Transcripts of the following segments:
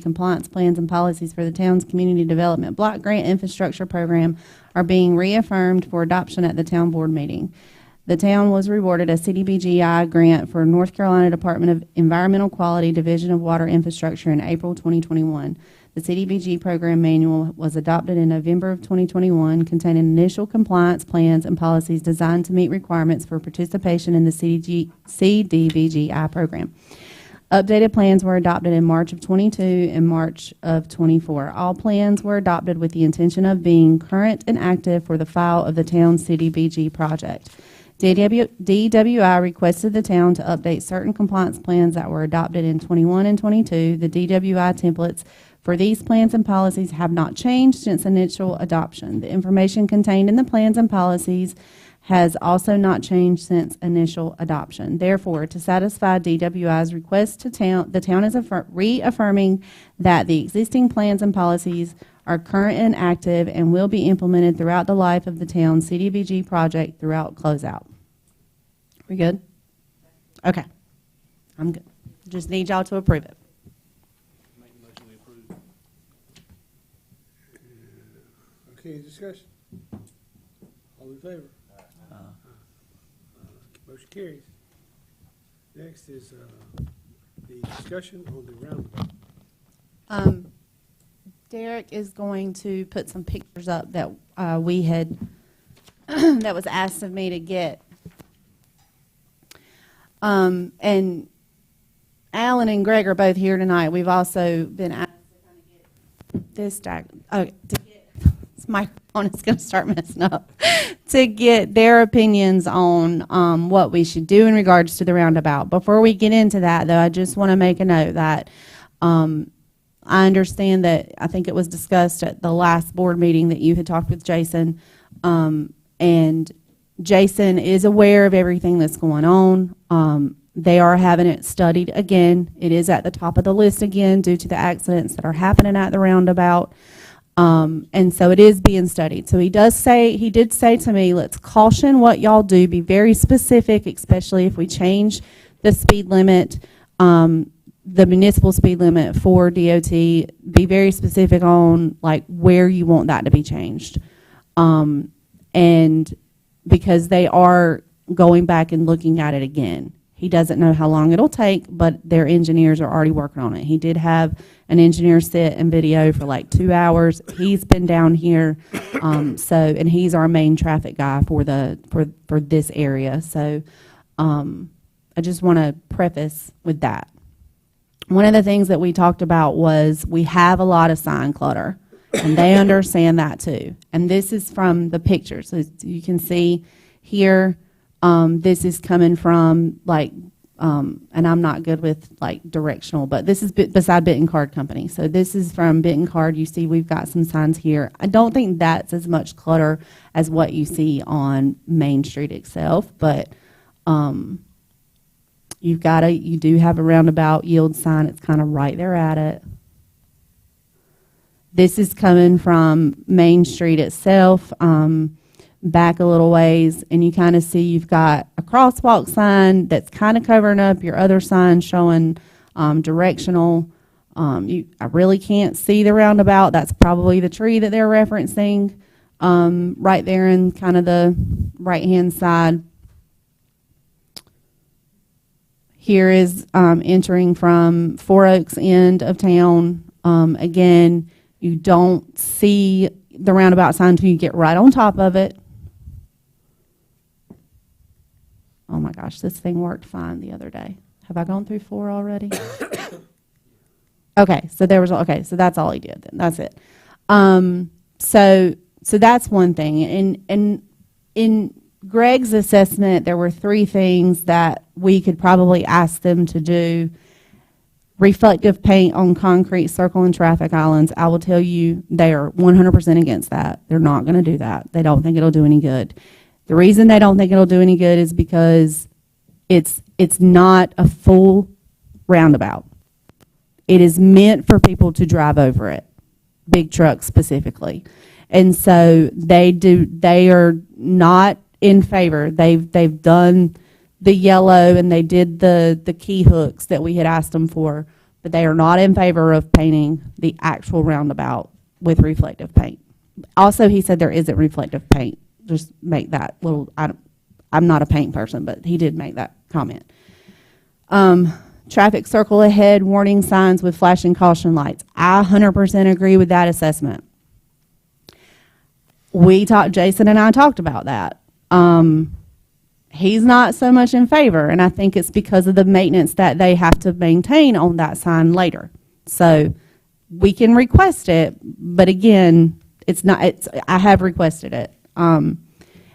compliance plans and policies for the town's community development block grant infrastructure program are being reaffirmed for adoption at the town board meeting. The town was rewarded a CDBGI grant for North Carolina Department of Environmental Quality Division of Water Infrastructure in April 2021. The CDBG program manual was adopted in November of 2021, containing initial compliance plans and policies designed to meet requirements for participation in the CDBGI program. Updated plans were adopted in March of 22 and March of 24. All plans were adopted with the intention of being current and active for the file of the town's CDBG project. DWI requested the town to update certain compliance plans that were adopted in 21 and 22. The DWI templates for these plans and policies have not changed since initial adoption. The information contained in the plans and policies has also not changed since initial adoption. Therefore, to satisfy DWI's request to the town is reaffirming that the existing plans and policies are current and active and will be implemented throughout the life of the town's CDBG project throughout closeout. We good? Okay. I'm good. Just need y'all to approve it. Make a motion we approve. Okay, discussion? All in favor? Motion carries. Next is the discussion on the roundabout. Derek is going to put some pictures up that we had that was asked of me to get. And Alan and Greg are both here tonight. We've also been asked to kind of get this this microphone is going to start messing up, to get their opinions on what we should do in regards to the roundabout. Before we get into that, though, I just want to make a note that I understand that I think it was discussed at the last board meeting that you had talked with Jason, and Jason is aware of everything that's going on. They are having it studied again. It is at the top of the list again due to the accidents that are happening at the roundabout. And so it is being studied. So he did say to me, let's caution what y'all do, be very specific, especially if we change the speed limit, the municipal speed limit for DOT, be very specific on like where you want that to be changed. And because they are going back and looking at it again. He doesn't know how long it'll take, but their engineers are already working on it. He did have an engineer sit and video for like 2 hours. He's been down here, and he's our main traffic guy for this area. So I just want to preface with that. One of the things that we talked about was we have a lot of sign clutter, and they understand that too. And this is from the pictures. So you can see here, this is coming from like, and I'm not good with like directional, but this is beside Benton Card Company. So this is from Benton Card. You see we've got some signs here. I don't think that's as much clutter as what you see on Main Street itself, but you do have a roundabout yield sign. It's kind of right there at it. This is coming from Main Street itself, back a little ways, and you kind of see you've got a crosswalk sign that's kind of covering up your other sign showing directional. I really can't see the roundabout. That's probably the tree that they're referencing right there in kind of the right-hand side. Here is entering from Four Oaks end of town. Again, you don't see the roundabout sign until you get right on top of it. Oh my gosh, this thing worked fine the other day. Have I gone through 4 already? Okay, so so that's all he did then. That's it. So that's one thing. And in Greg's assessment, there were 3 things that we could probably ask them to do. Reflective paint on concrete circle and traffic islands. I will tell you they are 100% against that. They're not going to do that. They don't think it'll do any good. The reason they don't think it'll do any good is because it's not a full roundabout. It is meant for people to drive over it, big trucks specifically. And so they are not in favor. They've done the yellow and they did the key hooks that we had asked them for, but they are not in favor of painting the actual roundabout with reflective paint. Also, he said there isn't reflective paint. Just make that little, I'm not a paint person, but he did make that comment. Traffic circle ahead, warning signs with flashing caution lights. I 100% agree with that assessment. Jason and I talked about that. He's not so much in favor, and I think it's because of the maintenance that they have to maintain on that sign later. So we can request it, but again, I have requested it. And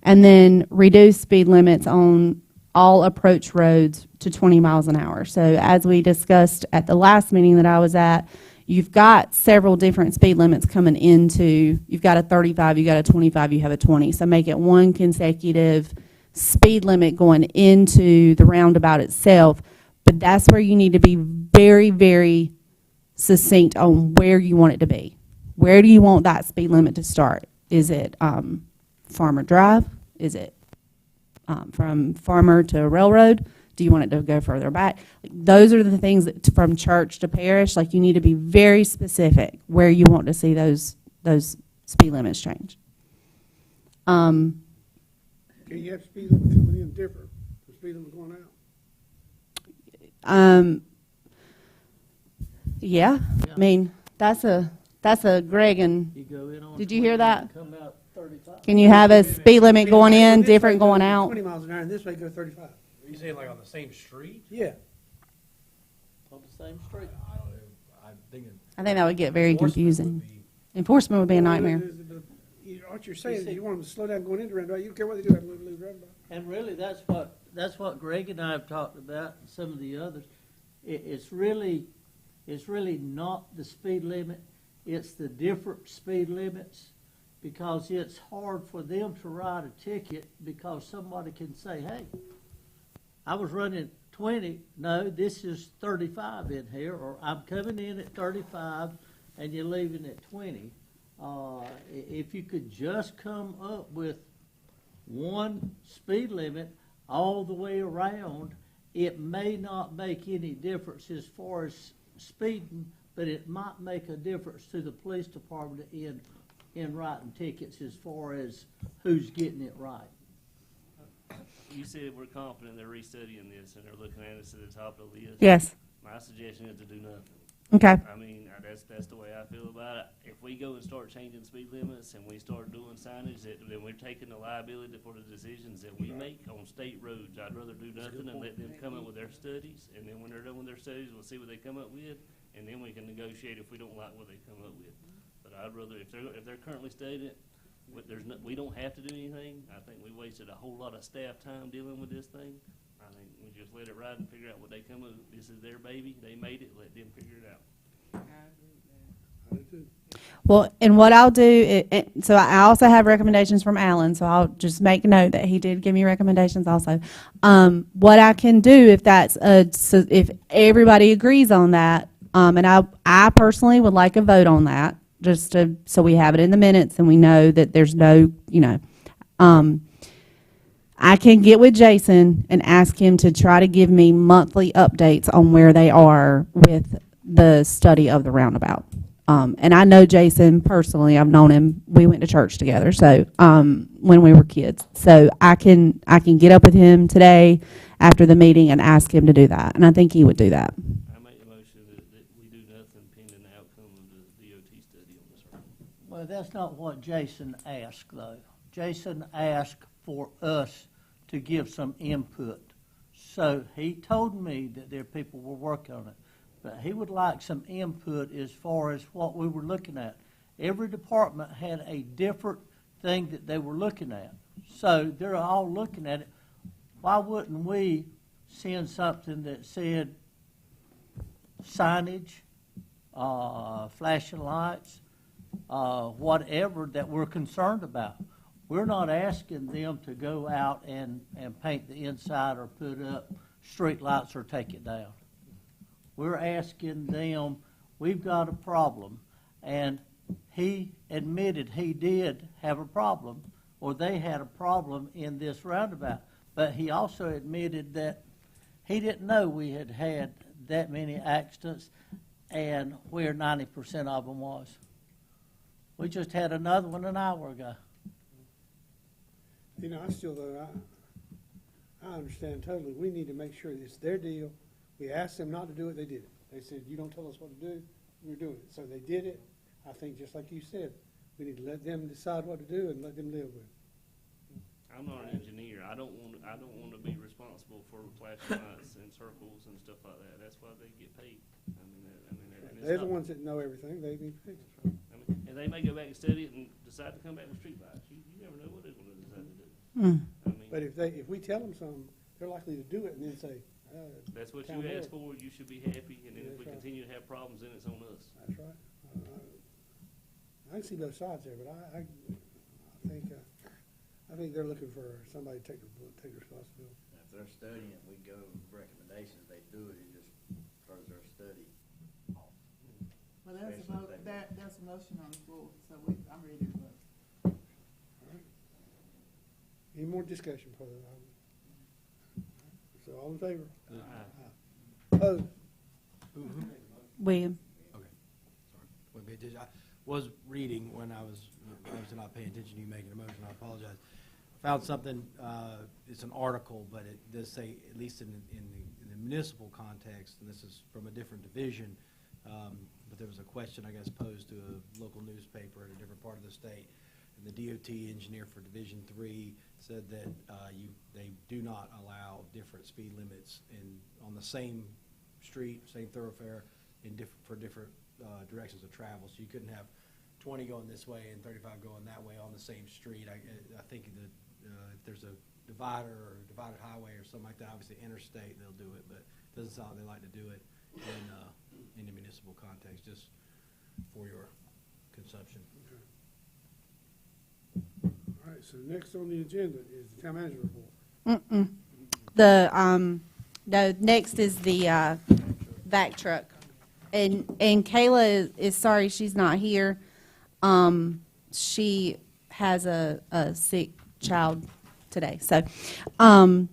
then reduce speed limits on all approach roads to 20 miles an hour. So as we discussed at the last meeting that I was at, you've got several different speed limits coming into, you've got a 35, you got a 25, you have a 20. So make it one consecutive speed limit going into the roundabout itself. But that's where you need to be very, very succinct on where you want it to be. Where do you want that speed limit to start? Is it Farmer Drive? Is it from Farmer to Railroad? Do you want it to go further back? Like, those are the things that from church to parish, like you need to be very specific where you want to see those speed limits change. Can you have speed limit coming in different from speed limit going out? Yeah. I mean, that's a Greg and, You go in on did you hear that? come out 35. Can you have a speed limit going in, different going out? 20 miles an hour, and this way go 35. Are you saying like on the same street? Yeah. On the same street. I don't know. I'm thinking. I think that would get very enforcement confusing. would be- Enforcement would be a nightmare. What you're saying is you want them to slow down going into roundabout. You don't care what they do, have to leave roundabout. And really, that's what Greg and I have talked about, and some of the others. It's really not the speed limit. It's the different speed limits, because it's hard for them to write a ticket because somebody can say, hey, I was running 20. No, this is 35 in here, or I'm coming in at 35 and you're leaving at 20. If you could just come up with one speed limit all the way around, it may not make any difference as far as speeding, but it might make a difference to the police department in writing tickets as far as who's getting it right. You said we're confident they're restudying this and they're looking at us at the top of the list. Yes. My suggestion is to do nothing. Okay. I mean, that's the way I feel about it. If we go and start changing speed limits and we start doing signage, then we're taking the liability for the decisions that we make on state roads. I'd rather do nothing and let them come up with their studies, and then when they're done with their studies, we'll see what they come up with, and then we can negotiate if we don't like what they come up with. But I'd rather, if they're currently studying it, we don't have to do anything. I think we wasted a whole lot of staff time dealing with this thing. I think we just let it ride and figure out what they come up with. This is their baby. They made it. Let them figure it out. Well, and what I'll do, so I also have recommendations from Alan, so I'll just make note that he did give me recommendations also. What I can do, if if everybody agrees on that, and I personally would like a vote on that, just so we have it in the minutes and we know that there's no, I can get with Jason and ask him to try to give me monthly updates on where they are with the study of the roundabout. And I know Jason personally. I've known him. We went to church together. So when we were kids, so I can get up with him today after the meeting and ask him to do that. And I think he would do that. I make the motion that we do nothing pending the outcome of the DOT study on this road. Well, that's not what Jason asked, though. Jason asked for us to give some input. So he told me that their people were working on it. But he would like some input as far as what we were looking at. Every department had a different thing that they were looking at. So they're all looking at it. Why wouldn't we send something that said signage, flashing lights, whatever that we're concerned about? We're not asking them to go out and paint the inside or put up street lights or take it down. We're asking them, we've got a problem, and he admitted he did have a problem, or they had a problem in this roundabout. But he also admitted that he didn't know we had had that many accidents, and where 90% of them was. We just had another one an hour ago. You know, I understand totally. We need to make sure it's their deal. We asked them not to do it, they did it. They said, you don't tell us what to do, we're doing it. So they did it. I think just like you said, we need to let them decide what to do and let them live with it. I'm not an engineer. I don't want to be responsible for flashing lights and circles and stuff like that. That's why they get paid. And They're the ones that know everything. They need to fix it. And they may go back and study it and decide to come back with street lights. You never know what they're going to decide to do. But if we tell them something, they're likely to do it and then say, that's what you asked for. You should be happy. And then if we continue to have problems, then it's on us. That's right. I can see both sides there, but I think they're looking for somebody to take responsibility. If they're studying, we go with recommendations, they do it, it just throws their study off. Well, there's a vote, there's a motion on the floor, so I'm ready to vote. All right. Any more discussion for the item? So all in favor? Aye. Opposed? William. Okay, sorry. I was reading when I was not paying attention to you making a motion. I apologize. I found something. It's an article, but it does say, at least in the municipal context, and this is from a different division. But there was a question, I guess, posed to a local newspaper in a different part of the state, and the DOT engineer for Division 3 said that they do not allow different speed limits on the same street, same thoroughfare, for different directions of travel. So you couldn't have 20 going this way and 35 going that way on the same street. I think that if there's a divider or a divided highway or something like that, obviously interstate, they'll do it, but it doesn't sound like they like to do it in the municipal context, just for your consumption. Okay. All right, so next on the agenda is the town manager report. No, next is the vac truck. And Kayla is sorry she's not here. She has a sick child today. So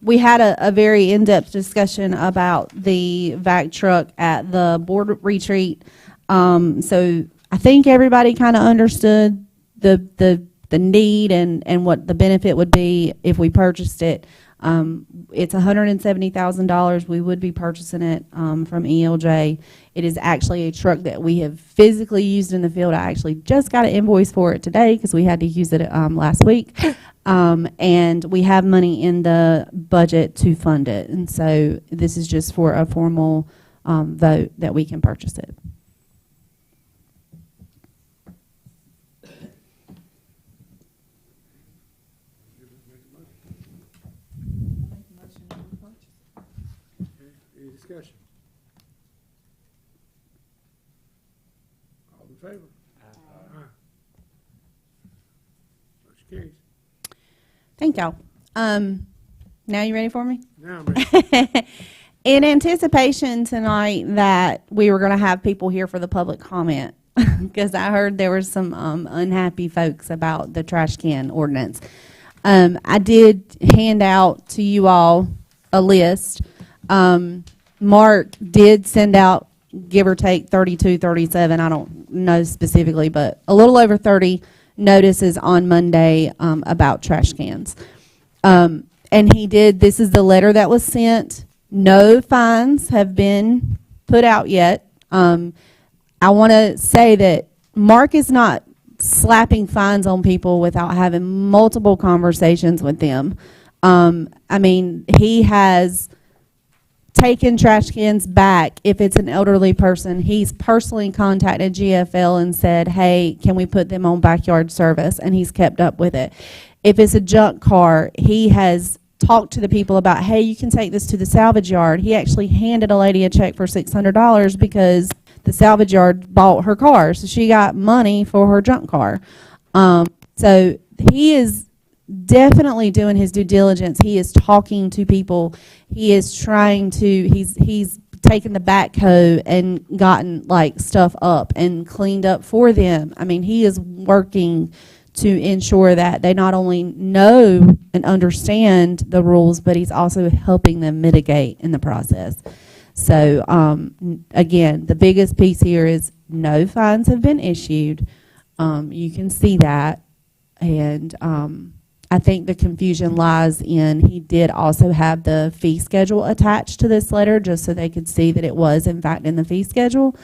we had a very in-depth discussion about the vac truck at the board retreat. So I think everybody kind of understood the need and what the benefit would be if we purchased it. It's $170,000. We would be purchasing it from ELJ. It is actually a truck that we have physically used in the field. I actually just got an invoice for it today because we had to use it last week. And we have money in the budget to fund it. And so this is just for a formal vote that we can purchase it. Any discussion? All in favor? Aye. Motion carries. Thank y'all. Now you ready for me? Now I'm ready. In anticipation tonight that we were going to have people here for the public comment, because I heard there were some unhappy folks about the trash can ordinance. I did hand out to you all a list. Mark did send out, give or take, 32, 37, I don't know specifically, but a little over 30 notices on Monday about trash cans. And he did, this is the letter that was sent. No fines have been put out yet. I want to say that Mark is not slapping fines on people without having multiple conversations with them. I mean, he has taken trash cans back. If it's an elderly person, he's personally contacted GFL and said, hey, can we put them on backyard service? And he's kept up with it. If it's a junk car, he has talked to the people about, hey, you can take this to the salvage yard. He actually handed a lady a check for $600 because the salvage yard bought her car. So she got money for her junk car. So he is definitely doing his due diligence. He is talking to people. He is trying to, he's taken the backhoe and gotten like stuff up and cleaned up for them. I mean, he is working to ensure that they not only know and understand the rules, but he's also helping them mitigate in the process. So, again, the biggest piece here is no fines have been issued. You can see that. And I think the confusion lies in he did also have the fee schedule attached to this letter just so they could see that it was, in fact, in the fee schedule.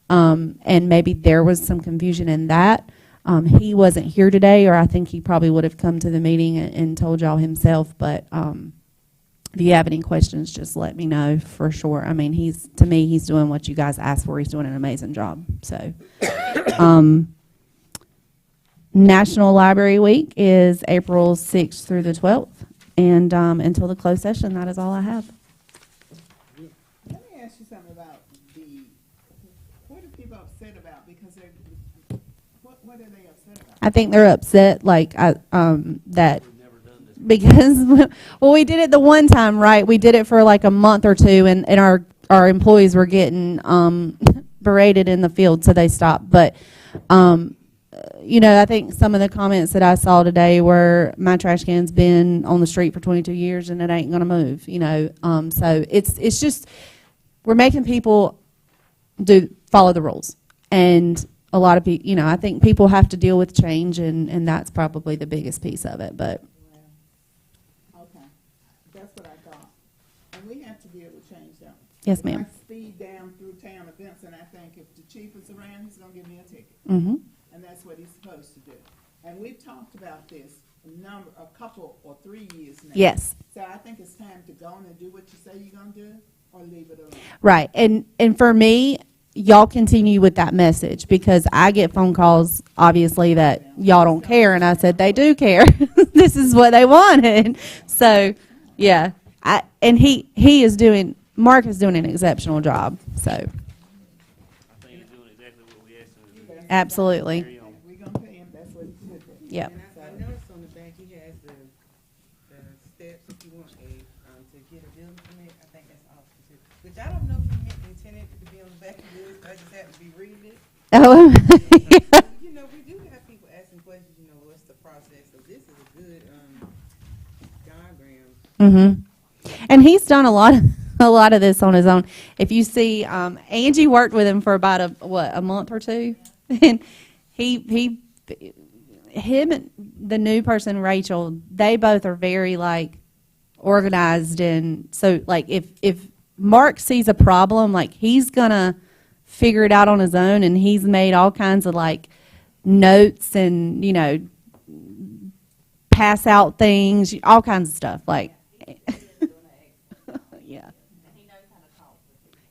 And maybe there was some confusion in that. He wasn't here today, or I think he probably would have come to the meeting and told y'all himself. But if you have any questions, just let me know for sure. I mean, to me, he's doing what you guys asked for. He's doing an amazing job. So, National Library Week is April 6th through the 12th. And until the closed session, that is all I have. Let me ask you something about what are people upset about? Because what are they upset about? I think they're upset, like, that, because, well, we did it the one time, right? We did it for like a month or two, and our employees were getting berated in the field, so they stopped. But, I think some of the comments that I saw today were, my trash can's been on the street for 22 years and it ain't gonna move, so it's just, we're making people follow the rules. And a lot of people, I think people have to deal with change, and that's probably the biggest piece of it, but. Okay, that's what I thought. And we have to be able to change that. Yes, ma'am. If I speed down through town of Benson, I think if the chief is around, he's gonna give me a ticket. Mm-hmm. And that's what he's supposed to do. And we've talked about this a couple or 3 years now. Yes. So I think it's time to go on and do what you say you're gonna do, or leave it alone. Right. And for me, y'all continue with that message, because I get phone calls, obviously, that y'all don't care. And I said, they do care. This is what they wanted. So, yeah. Mark is doing an exceptional job. So, I think he's doing exactly what we asked him to do. absolutely. Carry on. We're gonna pay him, that's what he should do. Yep. And I noticed on the back, he has the steps if you want to get a building permit. I think that's awesome too. Which I don't know if he intended to be on the back of this, I just happened to be reading it. Oh, You know, we do have people asking questions, what's the process? So this is a good diagram. mm-hmm. And he's done a lot of this on his own. If you see, Angie worked with him for about a month or two, and him and the new person, Rachel, they both are very like organized, and so like if Mark sees a problem, like he's gonna figure it out on his own, and he's made all kinds of like notes and pass out things, all kinds of stuff like. Yeah.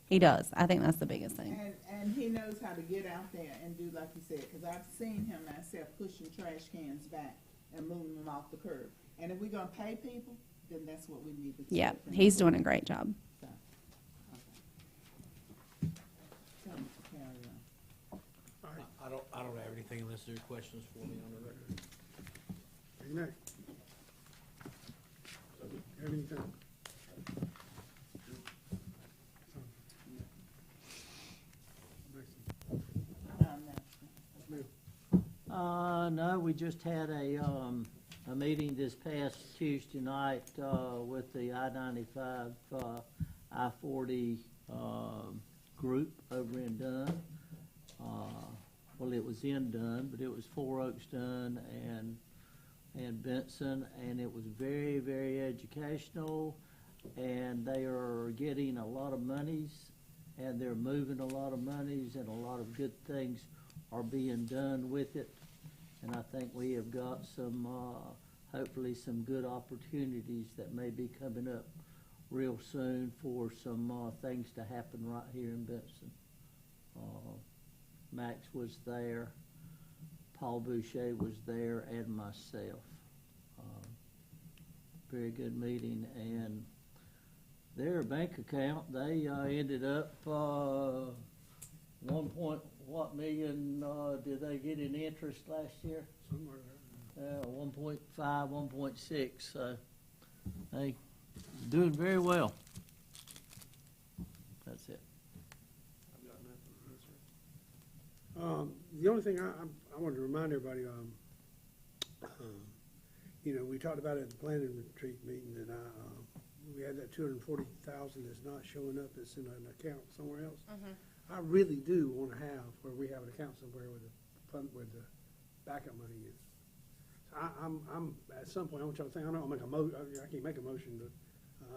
He does. I think that's the biggest thing. And he knows how to get out there and do like you said, because I've seen him myself pushing trash cans back and moving them off the curb. And if we're gonna pay people, then that's what we need to do. Yeah, he's doing a great job. So, okay. Tell him to carry on. I don't have anything unless there are questions for me on the record. Amen. Have anything? No, we just had a meeting this past Tuesday night with the I-95, I-40 group over in Dunn. Well, it was in Dunn, but it was Four Oaks, Dunn, and Benson, and it was very, very educational, and they are getting a lot of monies, and they're moving a lot of monies, and a lot of good things are being done with it. And I think we have got some, hopefully some good opportunities that may be coming up real soon for some things to happen right here in Benson. Max was there, Paul Boucher was there, and myself. Very good meeting, and their bank account, they ended up 1 million, did they get in interest last year? Somewhere there. 1.5, 1.6, so they doing very well. That's it. I've got nothing. The only thing I wanted to remind everybody, we talked about it at the planning retreat meeting that I we had that 240,000 that's not showing up, that's in an account somewhere else. Mhm. I really do want to have where we have an account somewhere where the fund, where the backup money is. So I'm at some point, I want y'all to think, I don't make I can't make a motion, but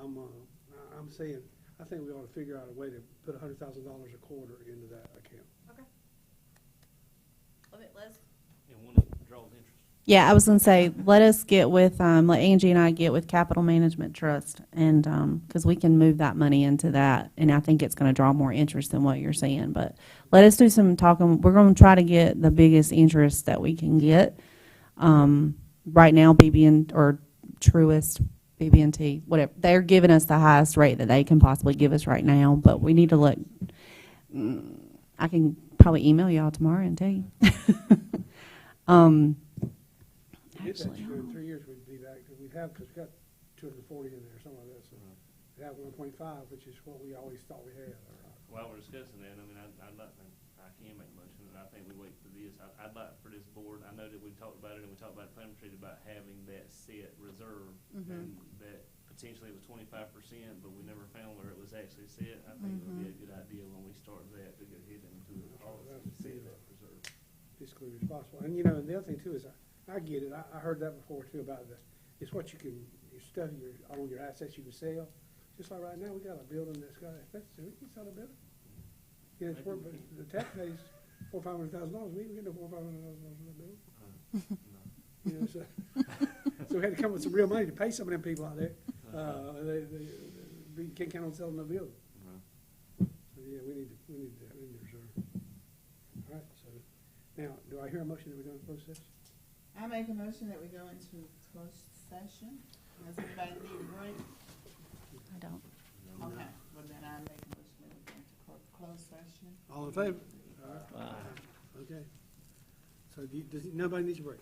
I'm saying, I think we ought to figure out a way to put $100,000 a quarter into that account. Okay. Love it, Liz. And when it draws interest. Yeah, I was gonna say, let us get with, let Angie and I get with Capital Management Trust, and, because we can move that money into that, and I think it's gonna draw more interest than what you're saying, but let us do some talking. We're gonna try to get the biggest interest that we can get. Right now, or Truist, BB&T, whatever, they're giving us the highest rate that they can possibly give us right now, but we need to look, I can probably email y'all tomorrow and tell you. Get that Actually, in 3 years, we'd be back, because we've got 240 in there, something like that, so we have 1.5, which is what we always thought we had. While we're discussing that, I mean, I'd like, I can make a motion, and I think we wait for this. I'd like for this board, I know that we've talked about it, and we talked about Plymouth Street, about having that set reserve, and that potentially it was 25%, but we never found where it was actually set. I think it would be a good idea when we start that to get hit into the policy to set that reserve. Fiscally responsible. And, and the other thing too is, I get it, I heard that before too about it's what you can, your stuff, all your assets you can sell. Just like right now, we got a building that's got asbestos, so we can sell a building. It's worth, but the tax pays $400,000-$500,000, we can get no $400,000-$500,000 for that building. So we had to come with some real money to pay some of them people out there. We can't count on selling no building. So yeah, we need to reserve. All right, so now, do I hear a motion that we go into closed session? I make a motion that we go into closed session. Does everybody need a break? I don't. Okay, well then I make a motion that we go into closed session. All in favor? All right. Okay. So nobody needs a break?